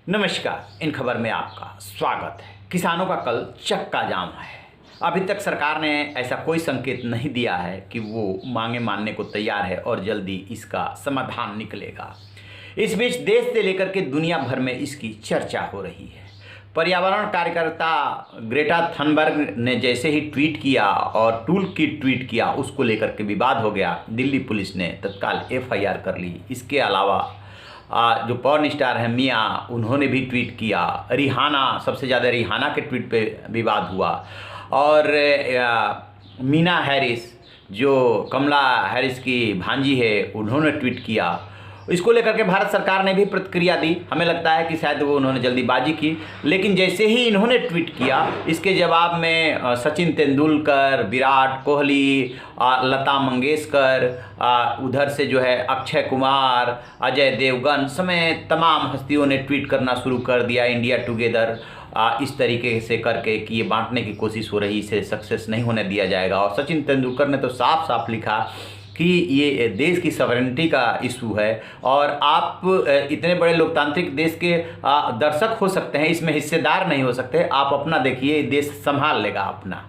नमस्कार। इन खबर में आपका स्वागत है। किसानों का कल चक्का जाम है। अभी तक सरकार ने ऐसा कोई संकेत नहीं दिया है कि वो मांगे मानने को तैयार है और जल्दी इसका समाधान निकलेगा। इस बीच देश से लेकर के दुनिया भर में इसकी चर्चा हो रही है। पर्यावरण कार्यकर्ता ग्रेटा थनबर्ग ने जैसे ही ट्वीट किया और टूल किट ट्वीट किया, उसको लेकर के विवाद हो गया। दिल्ली पुलिस ने तत्काल एफआईआर कर ली। इसके अलावा जो पॉर्न स्टार है मियाँ, उन्होंने भी ट्वीट किया। रिहाना, सबसे ज़्यादा रिहाना के ट्वीट पे विवाद हुआ। और मीना हैरिस, जो कमला हैरिस की भांजी है, उन्होंने ट्वीट किया। इसको लेकर के भारत सरकार ने भी प्रतिक्रिया दी। हमें लगता है कि शायद वो उन्होंने जल्दीबाजी की, लेकिन जैसे ही इन्होंने ट्वीट किया, इसके जवाब में सचिन तेंदुलकर, विराट कोहली, लता मंगेशकर, उधर से जो है अक्षय कुमार, अजय देवगन समेत तमाम हस्तियों ने ट्वीट करना शुरू कर दिया। इंडिया टुगेदर इस तरीके से करके कि ये बांटने की कोशिश हो रही, इसे सक्सेस नहीं होने दिया जाएगा। और सचिन तेंदुलकर ने तो साफ साफ लिखा कि ये देश की सॉवरेनिटी का इशू है और आप इतने बड़े लोकतांत्रिक देश के दर्शक हो सकते हैं, इसमें हिस्सेदार नहीं हो सकते। आप अपना देखिए, देश संभाल लेगा अपना।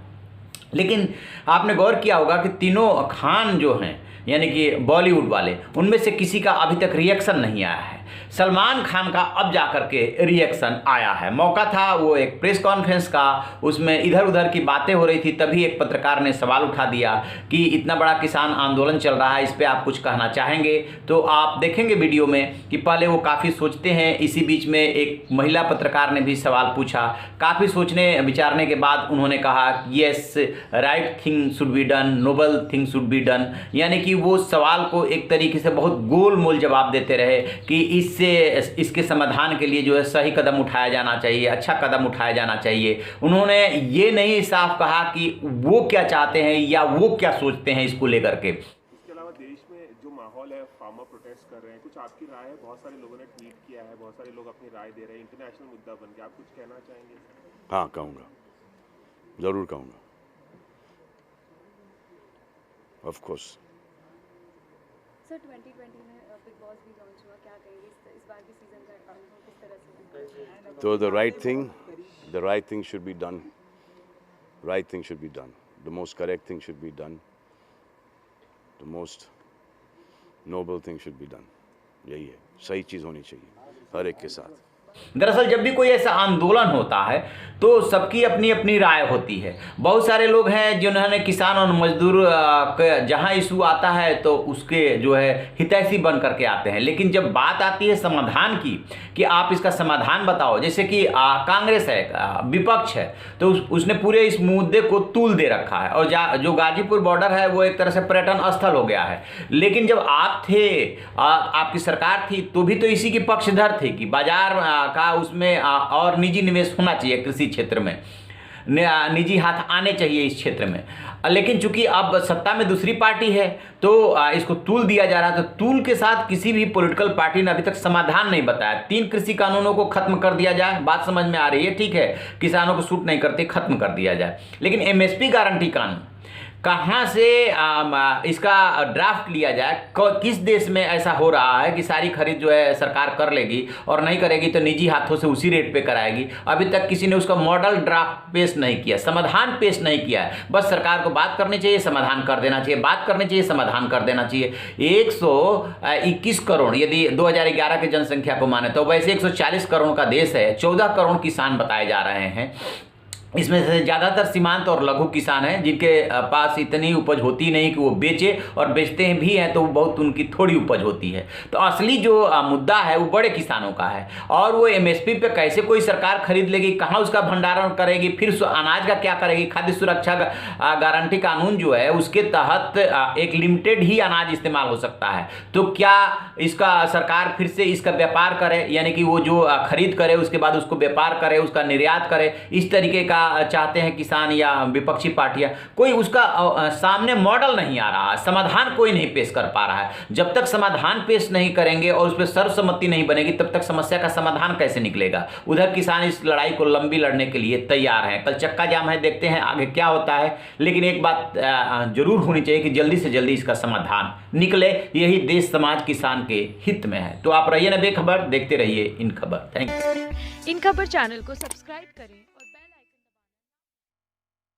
लेकिन आपने गौर किया होगा कि तीनों खान जो हैं, यानी कि बॉलीवुड वाले, उनमें से किसी का अभी तक रिएक्शन नहीं आया है। सलमान खान का अब जाकर के रिएक्शन आया है। मौका था वो एक प्रेस कॉन्फ्रेंस का, उसमें इधर उधर की बातें हो रही थी, तभी एक पत्रकार ने सवाल उठा दिया कि इतना बड़ा किसान आंदोलन चल रहा है, इस पे आप कुछ कहना चाहेंगे? तो आप देखेंगे वीडियो में कि पहले वो काफ़ी सोचते हैं। इसी बीच में एक महिला पत्रकार ने भी सवाल पूछा। काफ़ी सोचने विचारने के बाद उन्होंने कहा yes, right thing should be done, noble thing should be done. यानी कि वो सवाल को एक तरीके से बहुत गोल मोल जवाब देते रहे कि इसके समाधान के लिए जो है सही कदम उठाया जाना चाहिए, अच्छा कदम उठाया जाना चाहिए। उन्होंने ये नहीं साफ कहा कि वो क्या चाहते हैं या वो क्या सोचते हैं इसको लेकर के। इसके अलावा देश में जो माहौल है, फार्मर प्रोटेस्ट कर रहे हैं, कुछ आपकी राय है? बहुत सारे लोगों ने ट्वीट किया है, बहुत सारे लोग अपनी राय दे रहे हैं, इंटरनेशनल मुद्दा बन गया। आप कुछ कहना चाहेंगे? हाँ, कहूँगा, ज़रूर कहूँगा। Of course. सर 2020 में बिग बॉस भी लॉन्च हुआ, क्या कहेंगे इस बार के सीजन का अनुभव किस तरह से? तो the right thing should be done. Right thing should be done. The most correct thing should be done. The most noble thing should be done. यही है, सही चीज़ होनी चाहिए हर एक के साथ। दरअसल जब भी कोई ऐसा आंदोलन होता है तो सबकी अपनी अपनी राय होती है। बहुत सारे लोग हैं जिन्होंने किसान और मजदूर जहां इशू आता है तो उसके जो है हितैषी बन करके आते हैं। लेकिन जब बात आती है समाधान की कि आप इसका समाधान बताओ, जैसे कि कांग्रेस है, विपक्ष है, तो उसने पूरे इस मुद्दे को तूल दे रखा है। और जो गाजीपुर बॉर्डर है वो एक तरह से पर्यटन स्थल हो गया है। लेकिन जब आप थे, आपकी सरकार थी, तो भी तो इसी की पक्षधर थे कि बाजार का उसमें और निजी निवेश होना चाहिए, कृषि क्षेत्र में निजी हाथ आने चाहिए इस क्षेत्र में। लेकिन चूंकि अब सत्ता में दूसरी पार्टी है तो इसको तूल दिया जा रहा है। तो तूल के साथ किसी भी पॉलिटिकल पार्टी ने अभी तक समाधान नहीं बताया। 3 कृषि कानूनों को खत्म कर दिया जाए, बात समझ में आ रही है, ठीक है, किसानों को सूट नहीं करते, खत्म कर दिया जाए। लेकिन एमएसपी गारंटी कानून कहाँ से इसका ड्राफ्ट लिया जाए? किस देश में ऐसा हो रहा है कि सारी खरीद जो है सरकार कर लेगी और नहीं करेगी तो निजी हाथों से उसी रेट पे कराएगी? अभी तक किसी ने उसका मॉडल ड्राफ्ट पेश नहीं किया, समाधान पेश नहीं किया है। बस सरकार को बात करनी चाहिए, समाधान कर देना चाहिए, बात करनी चाहिए, समाधान कर देना चाहिए। 121 करोड़ यदि 2011 की जनसंख्या को माने तो वैसे 140 करोड़ का देश है। 14 करोड़ किसान बताए जा रहे हैं। इसमें से ज़्यादातर सीमांत और लघु किसान हैं जिनके पास इतनी उपज होती नहीं कि वो बेचे, और बेचते हैं भी हैं तो बहुत उनकी थोड़ी उपज होती है। तो असली जो मुद्दा है वो बड़े किसानों का है। और वो एमएसपी पे कैसे कोई सरकार खरीद लेगी, कहाँ उसका भंडारण करेगी, फिर अनाज का क्या करेगी? खाद्य सुरक्षा गारंटी कानून जो है उसके तहत एक लिमिटेड ही अनाज इस्तेमाल हो सकता है। तो क्या इसका सरकार फिर से इसका व्यापार करे, यानी कि वो जो खरीद करे उसके बाद उसको व्यापार करे, उसका निर्यात करे, इस तरीके का चाहते हैं किसान या विपक्षी पार्टियां, कोई उसका सामने मॉडल नहीं आ रहा है, समाधान कोई नहीं पेश कर पा रहा है। जब तक समाधान पेश नहीं करेंगे और उस पर सर्वसम्मति नहीं बनेगी तब तक समस्या का समाधान कैसे निकलेगा। उधर किसान इस लड़ाई को लंबी लड़ने के लिए तैयार हैं। कल चक्का जाम है, देखते हैं आगे क्या होता है, लेकिन एक बात जरूर होनी चाहिए कि जल्दी से जल्दी इसका समाधान निकले, यही देश समाज किसान के हित में है। तो आप रहिए ना बेखबर, देखते रहिए इन खबर। Thank you. इन खबर चैनल को सब्सक्राइब करें और